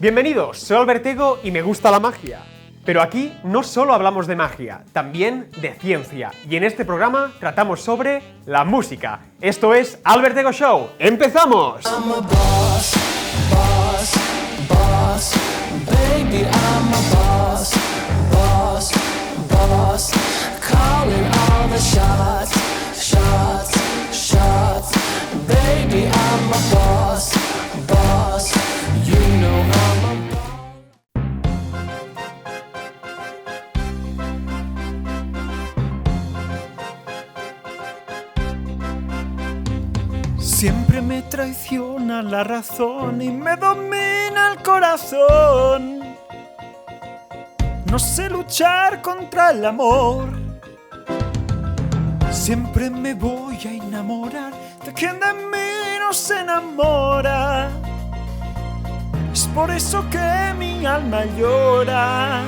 Bienvenidos, soy Albertego y me gusta la magia. Pero aquí no solo hablamos de magia, también de ciencia. Y en este programa tratamos sobre la música. Esto es Albertego Show. ¡Empezamos! I'm a boss, boss, boss. Baby, I'm a boss, boss, boss. Calling all the shots, shots, shots. Baby, I'm a boss, boss. You know I'm a boss. Siempre me traiciona la razón y me domina el corazón. No sé luchar contra el amor. Siempre me voy a enamorar de quien de mí no se enamora. Es por eso que mi alma llora.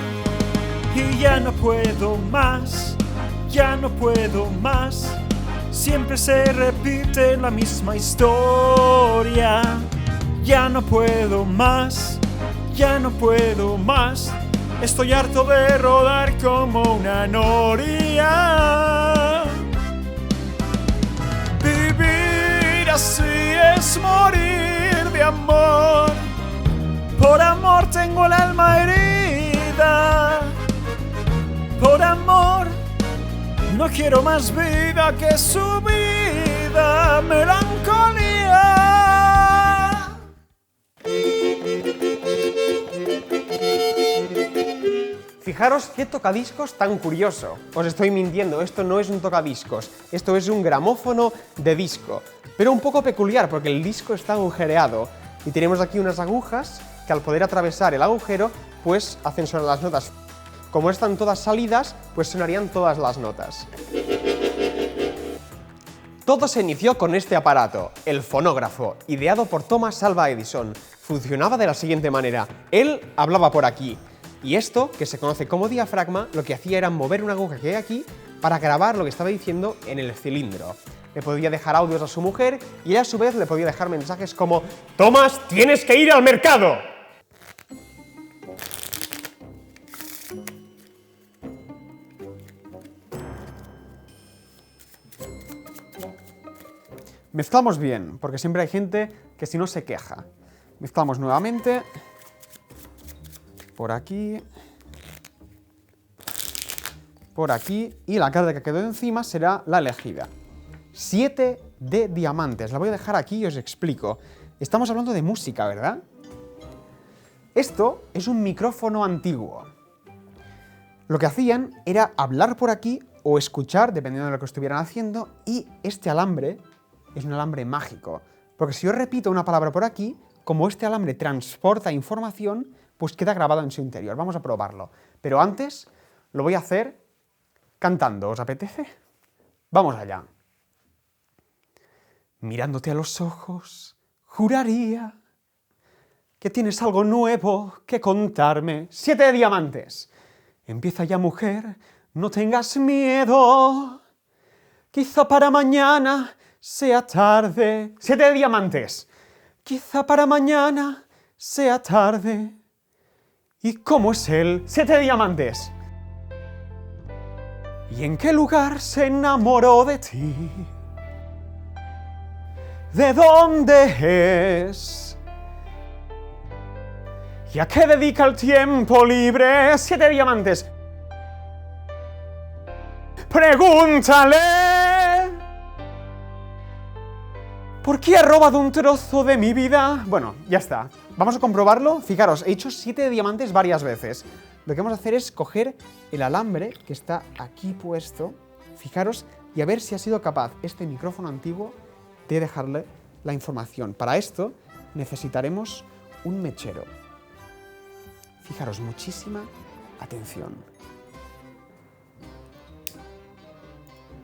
Y ya no puedo más, ya no puedo más. Siempre se repite la misma historia. Ya no puedo más, ya no puedo más. Estoy harto de rodar como una noria. Vivir así es morir de amor. Por amor tengo el alma herida. Por amor no quiero más vida que su vida, melancolía. Fijaros qué tocadiscos tan curioso. Os estoy mintiendo, esto no es un tocadiscos, esto es un gramófono de disco. Pero un poco peculiar porque el disco está agujereado y tenemos aquí unas agujas que al poder atravesar el agujero pues hacen sonar las notas. Como están todas salidas, pues sonarían todas las notas. Todo se inició con este aparato, el fonógrafo, ideado por Thomas Alva Edison. Funcionaba de la siguiente manera: él hablaba por aquí, y esto, que se conoce como diafragma, lo que hacía era mover una aguja que hay aquí para grabar lo que estaba diciendo en el cilindro. Le podía dejar audios a su mujer y ella a su vez le podía dejar mensajes como «Thomas, tienes que ir al mercado». Mezclamos bien, porque siempre hay gente que si no se queja. Mezclamos nuevamente. Por aquí. Por aquí. Y la carta que quedó encima será la elegida. 7 de diamantes. La voy a dejar aquí y os explico. Estamos hablando de música, ¿verdad? Esto es un micrófono antiguo. Lo que hacían era hablar por aquí o escuchar, dependiendo de lo que estuvieran haciendo, y este alambre es un alambre mágico, porque si yo repito una palabra por aquí, como este alambre transporta información, pues queda grabado en su interior. Vamos a probarlo. Pero antes lo voy a hacer cantando. ¿Os apetece? Vamos allá. Mirándote a los ojos, juraría que tienes algo nuevo que contarme. 7 de diamantes. Empieza ya, mujer, no tengas miedo. Quizá para mañana sea tarde. 7 de diamantes. Quizá para mañana sea tarde. ¿Y cómo es él? 7 de diamantes. ¿Y en qué lugar se enamoró de ti? ¿De dónde es? ¿Y a qué dedica el tiempo libre? 7 de diamantes. Pregúntale. ¿Por qué ha robado un trozo de mi vida? Bueno, ya está. Vamos a comprobarlo. Fijaros, he hecho 7 de diamantes varias veces. Lo que vamos a hacer es coger el alambre que está aquí puesto, fijaros, y a ver si ha sido capaz este micrófono antiguo de dejarle la información. Para esto necesitaremos un mechero. Fijaros, muchísima atención.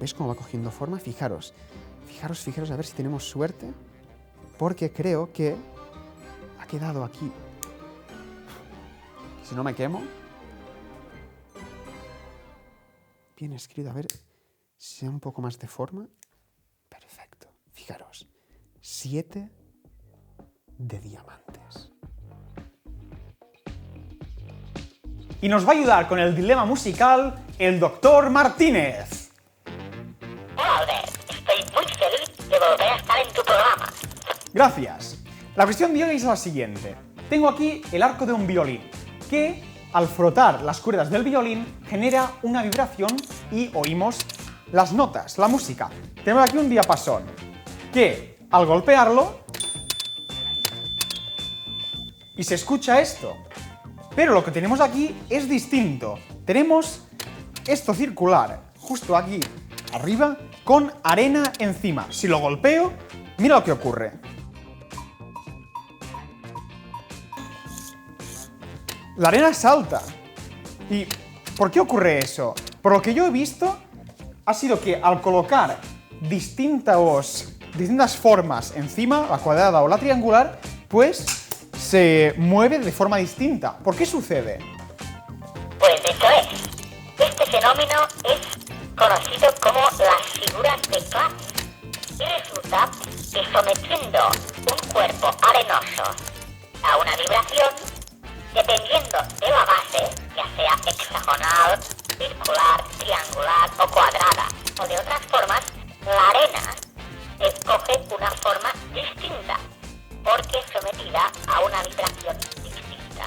¿Veis cómo va cogiendo forma? Fijaros. Fijaros a ver si tenemos suerte, porque creo que ha quedado aquí. Si no me quemo. Bien escrito, a ver si da un poco más de forma. Perfecto. Fijaros, 7 de diamantes. y nos va a ayudar con el dilema musical el Dr. Martínez. Hola Albert, estoy muy feliz de volver a estar en tu programa. Gracias. La cuestión de hoy es la siguiente. Tengo aquí el arco de un violín, que al frotar las cuerdas del violín genera una vibración y oímos las notas, la música. Tenemos aquí un diapasón, que al golpearlo y se escucha esto. Pero lo que tenemos aquí es distinto. Tenemos esto circular, justo aquí arriba, con arena encima. Si lo golpeo, mira lo que ocurre. La arena salta. ¿Y por qué ocurre eso? Por lo que yo he visto, ha sido que al colocar distintas formas encima, la cuadrada o la triangular, pues se mueve de forma distinta. ¿Por qué sucede? Pues eso es. Este fenómeno es conocido como las figuras de Clark. Y resulta que sometiendo un cuerpo arenoso a una vibración, dependiendo de la base, ya sea hexagonal, circular, triangular o cuadrada, o de otras formas, la arena escoge una forma distinta, porque es sometida a una vibración distinta.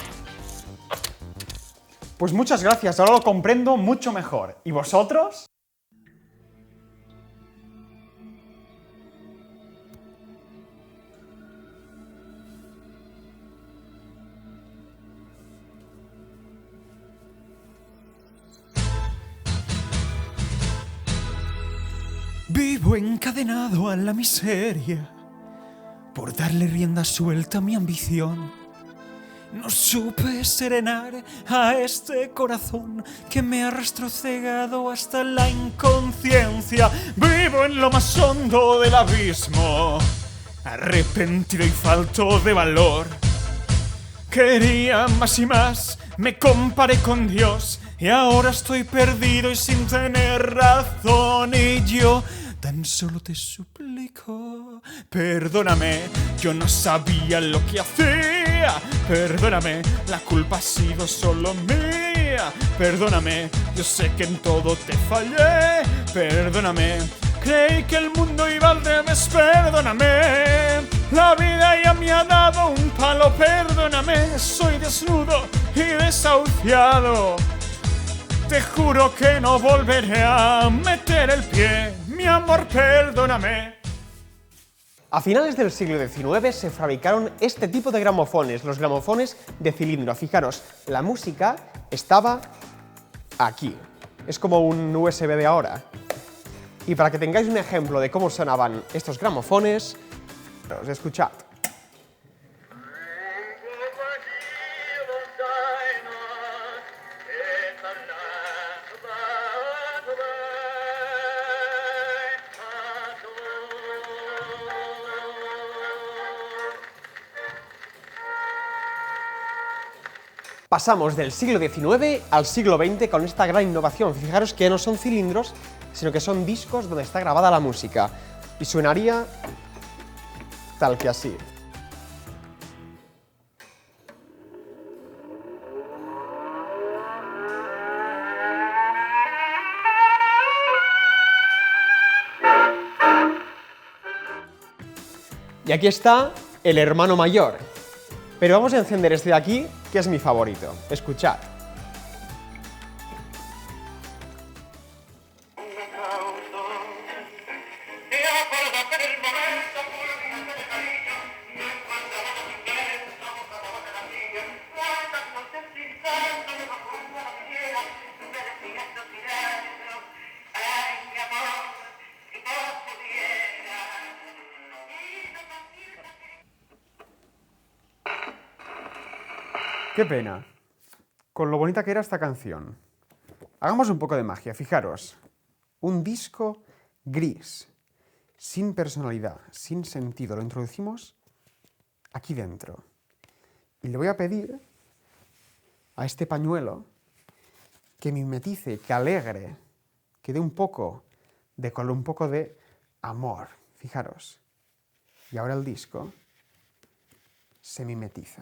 Pues muchas gracias, ahora lo comprendo mucho mejor. ¿Y vosotros? Vivo encadenado a la miseria por darle rienda suelta a mi ambición. No supe serenar a este corazón que me arrastró cegado hasta la inconsciencia. Vivo en lo más hondo del abismo, arrepentido y falto de valor. Quería más y más, me comparé con Dios y ahora estoy perdido y sin tener razón. Y yo tan solo te suplico, perdóname, yo no sabía lo que hacía. Perdóname, la culpa ha sido solo mía. Perdóname, yo sé que en todo te fallé. Perdóname, creí que el mundo iba al revés. Perdóname, la vida ya me ha dado un palo. Perdóname, soy desnudo y desahuciado. Te juro que no volveré a meter el pie. Mi amor, perdóname. A finales del siglo XIX se fabricaron este tipo de gramofones, los gramofones de cilindro. Fijaros, la música estaba aquí. Es como un USB de ahora. Y para que tengáis un ejemplo de cómo sonaban estos gramofones, escuchad. Pasamos del siglo XIX al siglo XX con esta gran innovación. Fijaros que no son cilindros, sino que son discos donde está grabada la música. Y sonaría tal que así. Y aquí está el hermano mayor. Pero vamos a encender este de aquí, que es mi favorito. Escuchad. Qué pena, con lo bonita que era esta canción. Hagamos un poco de magia, fijaros. Un disco gris, sin personalidad, sin sentido. Lo introducimos aquí dentro. Y le voy a pedir a este pañuelo que mimetice, que alegre, que dé un poco de color, un poco de amor. Fijaros. Y ahora el disco se mimetiza.